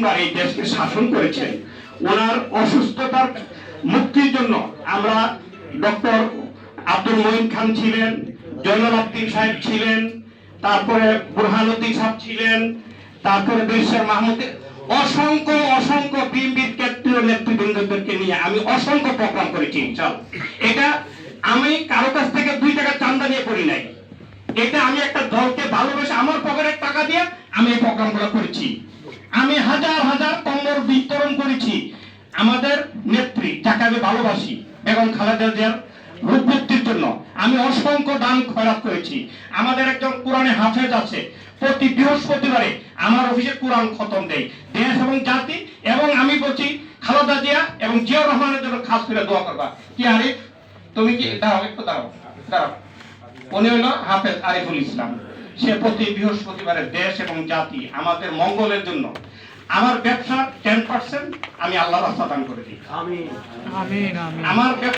তিনবার এই দেশকে শাসন করেছেন। ওনার অসুস্থতার মুক্তির জন্য আমরা ডক্টর আব্দুল মঈন খান ছিলেন, জয়নুল আবদিন সাহেব ছিলেন, তারপরে বুরহানুদ্দিন সাহেব ছিলেন, তারপরে বেশর মাহমুদ, অসংখ্য অসংখ্য বিএনপির কেন্দ্রীয় নেতৃবৃন্দদেরকে নিয়ে আমি অসংখ্য প্রোগ্রাম করেছি। এটা আমি কারো কাছ থেকে 2 টাকা চাঁদা নিয়ে করি নাই। এটা আমি একটা দলকে ভালোবেসে আমার পকেটের টাকা দিয়ে আমি এই প্রোগ্রামগুলো করেছি। আমি হাজার হাজার কম্বল বিতরণ করেছি আমাদের নেত্রী, যাকে আমি ভালোবাসি, বেগম খালেদা জিয়ার রূপবৃদ্ধির জন্য আমি অসংখ্য দান খয়রাত করেছি। আমাদের একজন কোরআনে হাফেজ আছে, প্রতি বৃহস্পতিবারে আমার অফিসে কোরআন খতম দেয়। দেশ এবং জাতি, এবং আমি বলছি খালেদা জিয়া এবং জিয়াউর রহমানের জন্য খাস করে দোয়া করবা। কি আরিফ, তুমি কি দাঁড়াও, একটু দাঁড়াও দাঁড়াও। উনি হলো হাফেজ আরিফুল ইসলাম। সে প্রতি বৃহস্পতিবারে দেশ এবং জাতি আমাদের মঙ্গলের জন্য আমার ব্যবসার 10% আমি আল্লাহর রাস্তা দান করে দিই। আমিন আমিন। আমার